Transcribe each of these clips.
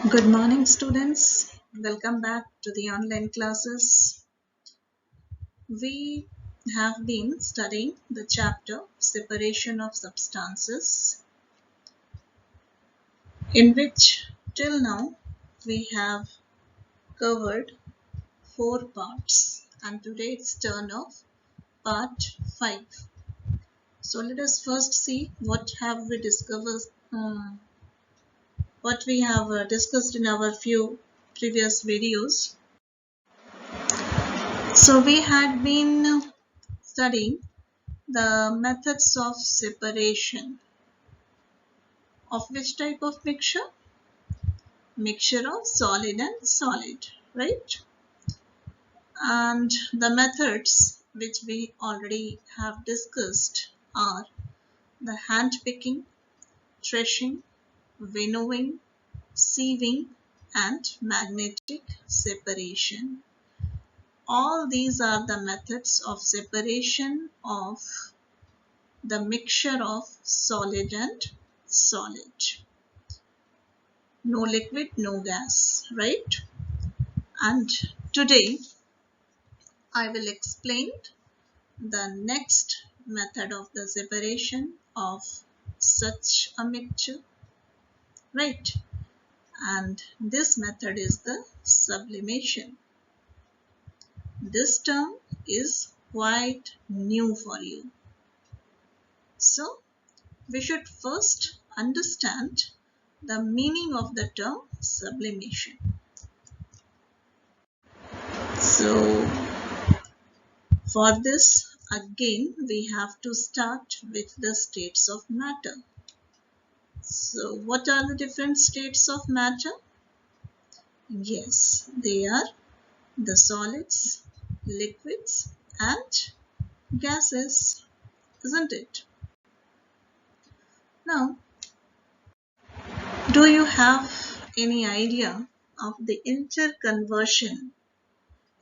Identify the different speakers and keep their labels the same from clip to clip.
Speaker 1: Good morning, students. Welcome back to the online classes. We have been studying the chapter Separation of Substances, in which till now we have covered 4 parts, and today it's turn of part 5. So let us first see what have we discovered, what we have discussed in our few previous videos. So we had been studying the methods of separation of which type of mixture? Mixture of solid and solid, right? And the methods which we already have discussed are the hand picking, threshing, winnowing, sieving, and magnetic separation. All these are the methods of separation of the mixture of solid and solid. No liquid, no gas, right? And today I will explain the next method of the separation of such a mixture, right? And this method is the sublimation. This term is quite new for you. So we should first understand the meaning of the term sublimation. So for this, again, we have to start with the states of matter. So what are the different states of matter? Yes, they are the solids, liquids, and gases, isn't it? Now, do you have any idea of the interconversion,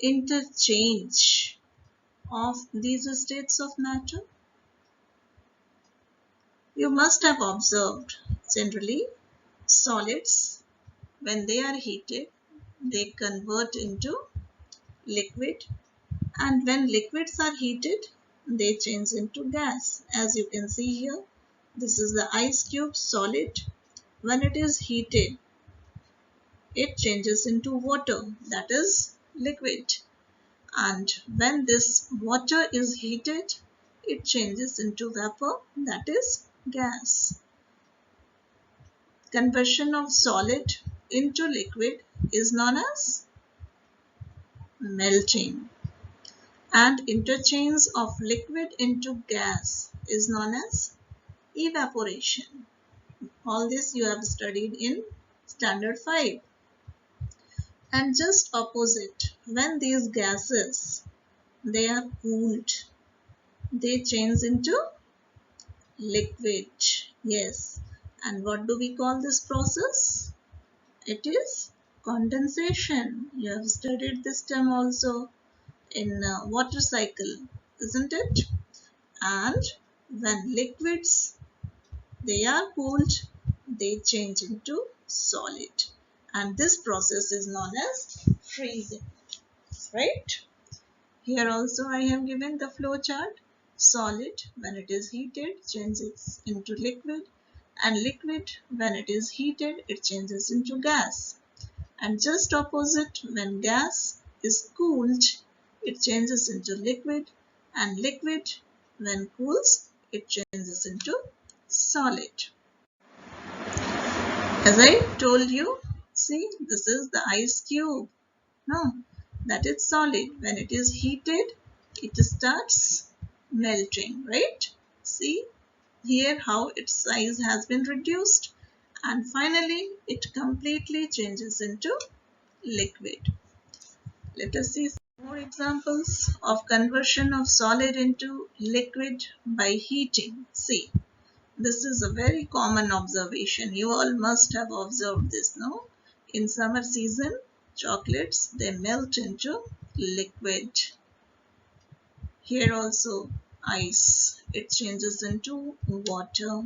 Speaker 1: interchange of these states of matter? You must have observed generally solids, when they are heated, they convert into liquid, and when liquids are heated, they change into gas. As you can see here, this is the ice cube solid. When it is heated, it changes into water, that is liquid. And when this water is heated, it changes into vapor, that is gas. Conversion of solid into liquid is known as melting, and interchange of liquid into gas is known as evaporation. All this you have studied in standard 5. And just opposite, when these gases they are cooled, they change into liquid. Yes. And what do we call this process? It is condensation. You have studied this term also in water cycle, isn't it? And when liquids they are cooled, they change into solid, and this process is known as freezing, right? Here also I have given the flow chart. Solid, when it is heated, changes into liquid, and liquid, when it is heated, it changes into gas. And just opposite, when gas is cooled, it changes into liquid, and liquid, when cools, it changes into solid. As I told you, see, this is the ice cube. No, that is solid. When it is heated, it starts melting, right? See here how its size has been reduced, and finally it completely changes into liquid. Let us see some more examples of conversion of solid into liquid by heating. See, this is a very common observation. You all must have observed this, no? In summer season, chocolates, they melt into liquid. Here also ice, it changes into water.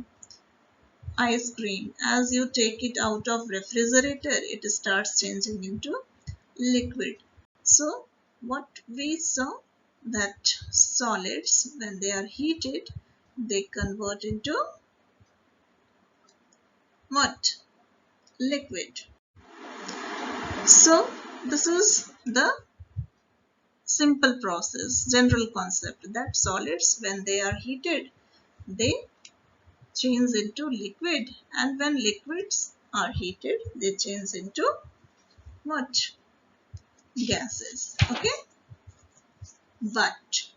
Speaker 1: ice cream, as you take it out of refrigerator, it starts changing into liquid. So what we saw, that solids, when they are heated, they convert into what? Liquid. So this is the simple process, general concept, that solids, when they are heated, they change into liquid, and when liquids are heated, they change into what? Gases. Okay, but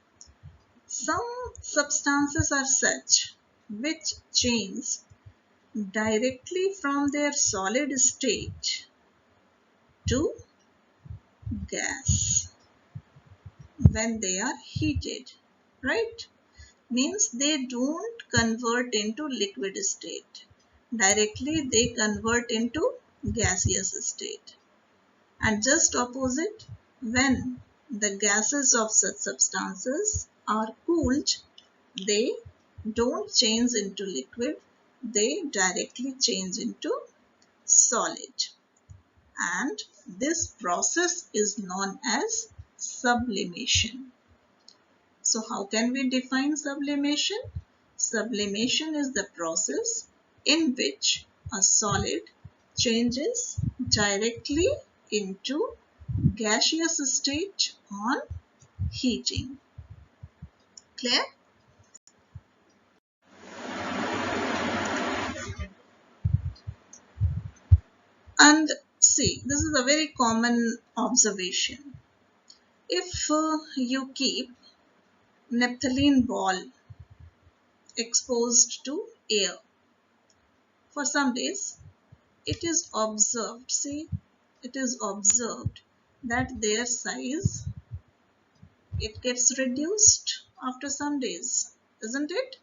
Speaker 1: some substances are such which change directly from their solid state to gas when they are heated, right? Means they don't convert into liquid state. Directly they convert into gaseous state. And just opposite, when the gases of such substances are cooled, they don't change into liquid, they directly change into solid. And this process is known as sublimation. So how can we define sublimation? Sublimation is the process in which a solid changes directly into gaseous state on heating. Clear? And see, this is a very common observation. If you keep naphthalene ball exposed to air for some days, it is observed, see, it is observed that their size, it gets reduced after some days, isn't it?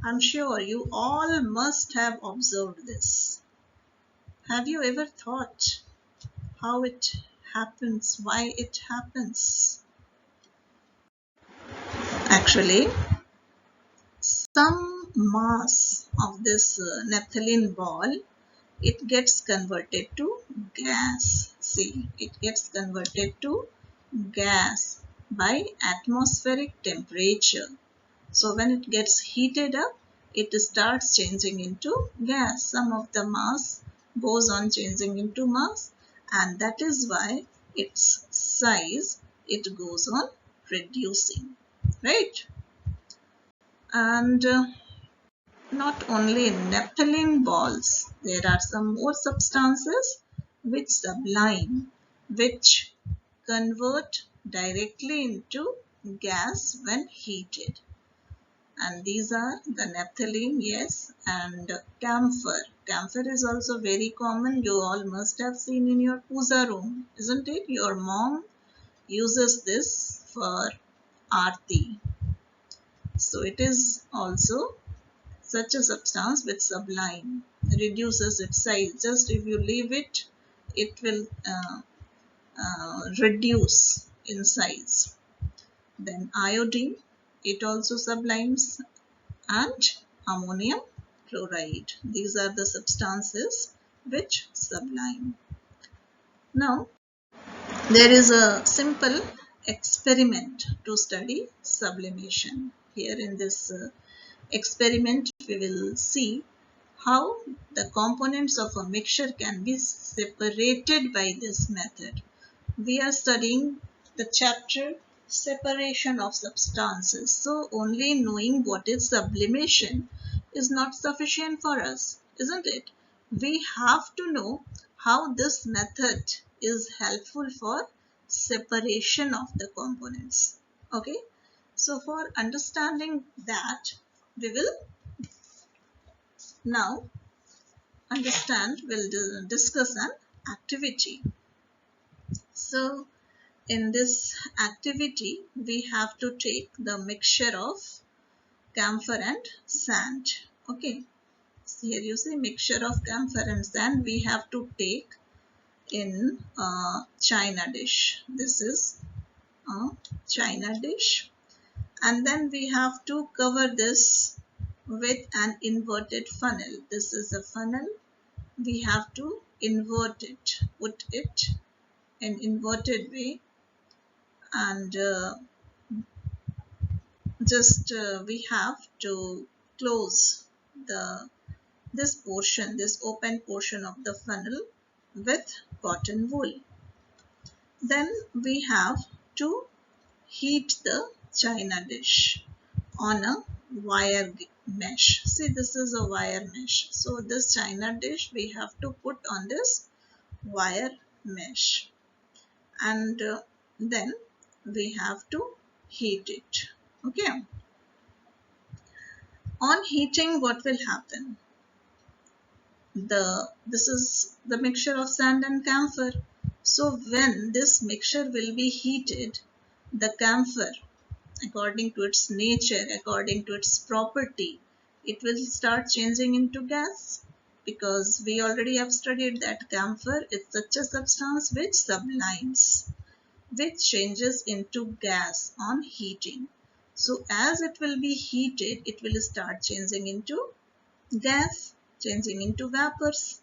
Speaker 1: I'm sure you all must have observed this. Have you ever thought how it happens, why it happens? Actually, some mass of this naphthalene ball, it gets converted to gas. See, it gets converted to gas by atmospheric temperature. So when it gets heated up, it starts changing into gas. Some of the mass goes on changing into mass, and that is why its size, it goes on reducing, right? And not only naphthalene balls, there are some more substances which sublime, which convert directly into gas when heated. And these are the naphthalene, yes, and camphor. Camphor is also very common. You all must have seen in your puja room, isn't it? Your mom uses this for aarti. So it is also such a substance which sublime, reduces its size. Just if you leave it, it will reduce in size. Then iodine, it also sublimes, and ammonium chloride. These are the substances which sublime. Now, there is a simple experiment to study sublimation. Here in this experiment, we will see how the components of a mixture can be separated by this method. We are studying the chapter separation of substances. So only knowing what is sublimation is not sufficient for us, isn't it? We have to know how this method is helpful for separation of the components. Okay. So for understanding that, we will now we'll discuss an activity. So in this activity, we have to take the mixture of camphor and sand. Okay, so here you see mixture of camphor and sand we have to take in a china dish. This is a china dish, and then we have to cover this with an inverted funnel. This is a funnel. We have to invert it, put it in inverted way, and we have to close this open portion of the funnel with cotton wool. Then we have to heat the china dish on a wire mesh. See, this is a wire mesh. So this china dish we have to put on this wire mesh, and then we have to heat it. Okay. On heating, what will happen? This is the mixture of sand and camphor. So when this mixture will be heated, the camphor, according to its nature, according to its property, it will start changing into gas, because we already have studied that camphor is such a substance which sublimes, which changes into gas on heating. So as it will be heated, it will start changing into gas, changing into vapors,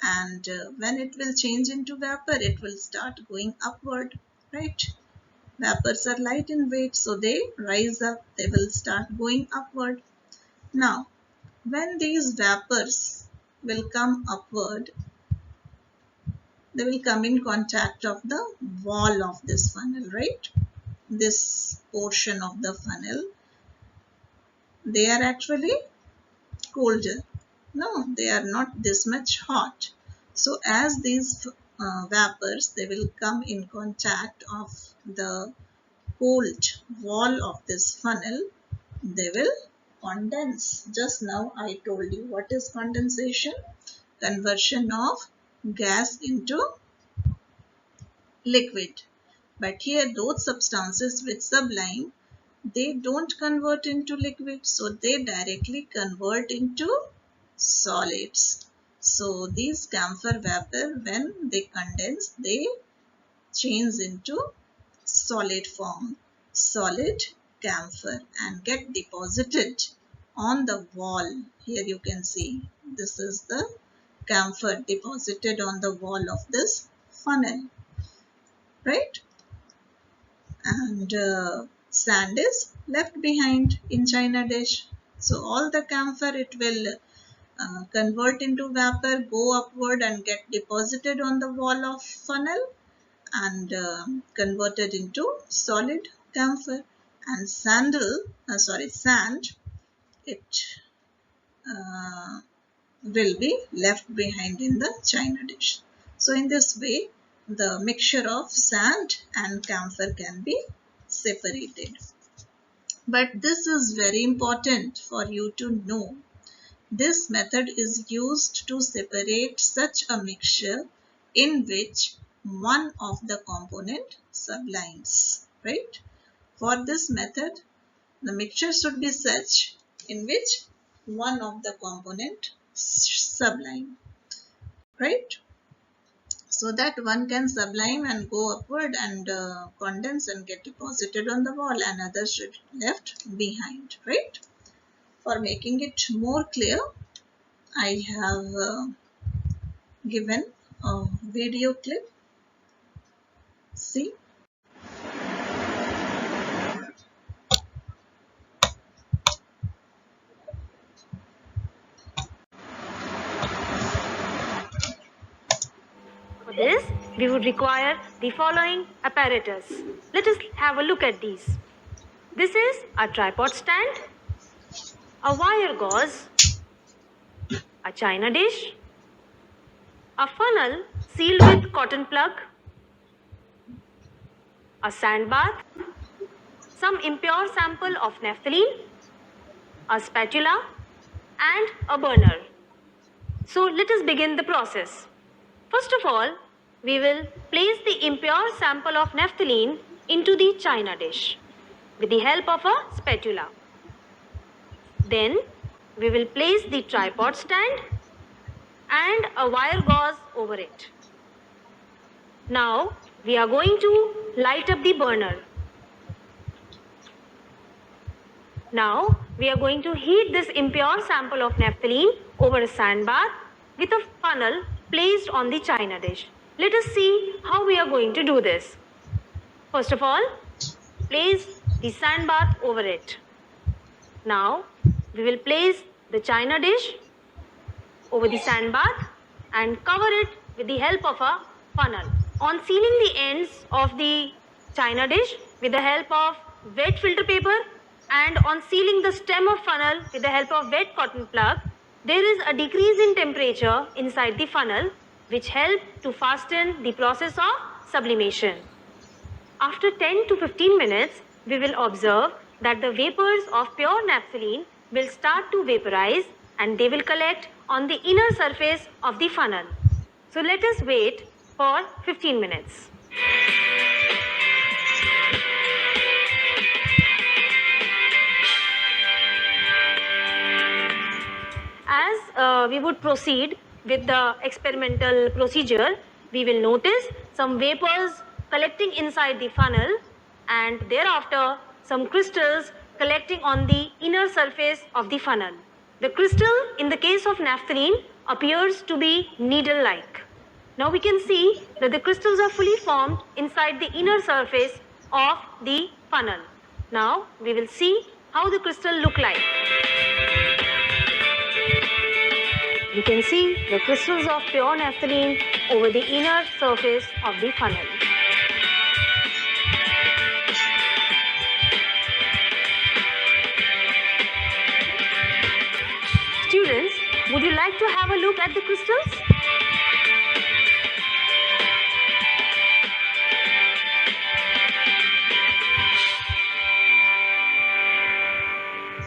Speaker 1: and when it will change into vapor, it will start going upward, right? Vapors are light in weight, so they rise up, they will start going upward. Now, when these vapors will come upward, they will come in contact of the wall of this funnel, right? This portion of the funnel, they are actually colder. No, they are not this much hot. So as these vapors, they will come in contact of the cold wall of this funnel, they will condense. Just now I told you what is condensation. Conversion of gas into liquid. But here those substances which sublime, they don't convert into liquid, so they directly convert into solids. So these camphor vapor, when they condense, they change into solid form, solid camphor, and get deposited on the wall. Here you can see this is the camphor deposited on the wall of this funnel, right? And sand is left behind in china dish. So all the camphor, it will convert into vapor, go upward and get deposited on the wall of funnel, and converted into solid camphor. And sand, it will be left behind in the china dish. So in this way, the mixture of sand and camphor can be separated. But this is very important for you to know. This method is used to separate such a mixture in which one of the component sublimes, right? For this method, the mixture should be such in which one of the component sublime, right? So that one can sublime and go upward and condense and get deposited on the wall, and others should be left behind, right? For making it more clear, I have given a video clip. See.
Speaker 2: For this, we would require the following apparatus. Let us have a look at these. This is a tripod stand, a wire gauze, a china dish, a funnel sealed with cotton plug, a sand bath, some impure sample of naphthalene, a spatula, and a burner. So let us begin the process. First of all, we will place the impure sample of naphthalene into the china dish with the help of a spatula. Then we will place the tripod stand and a wire gauze over it. Now we are going to light up the burner. Now we are going to heat this impure sample of naphthalene over a sand bath with a funnel placed on the china dish. Let us see how we are going to do this. First of all, place the sand bath over it. Now, we will place the china dish over the sand bath and cover it with the help of a funnel. On sealing the ends of the china dish with the help of wet filter paper and on sealing the stem of funnel with the help of wet cotton plug, there is a decrease in temperature inside the funnel which help to fasten the process of sublimation. After 10 to 15 minutes, we will observe that the vapors of pure naphthalene will start to vaporize and they will collect on the inner surface of the funnel. So let us wait for 15 minutes. As we would proceed with the experimental procedure, we will notice some vapors collecting inside the funnel and thereafter some crystals collecting on the inner surface of the funnel. The crystal in the case of naphthalene appears to be needle-like. Now we can see that the crystals are fully formed inside the inner surface of the funnel. Now we will see how the crystal look like. You can see the crystals of pure naphthalene over the inner surface of the funnel. Students, would you like to have a look at the crystals?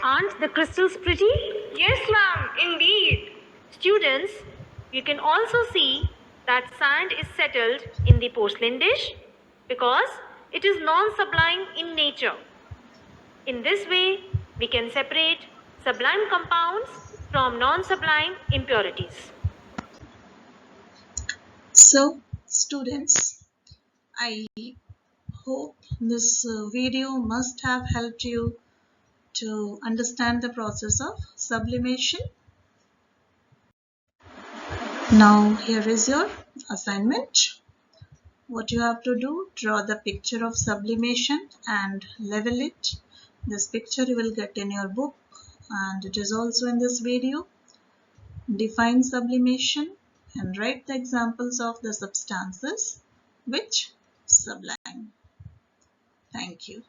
Speaker 2: Aren't the crystals pretty?
Speaker 3: Yes, ma'am, indeed.
Speaker 2: Students, you can also see that sand is settled in the porcelain dish because it is non-sublime in nature. In this way, we can separate sublime compounds from non-sublime impurities.
Speaker 1: So, students, I hope this video must have helped you to understand the process of sublimation. Now, here is your assignment. What you have to do, draw the picture of sublimation and level it. This picture you will get in your book and it is also in this video. Define sublimation and write the examples of the substances which sublime. Thank you.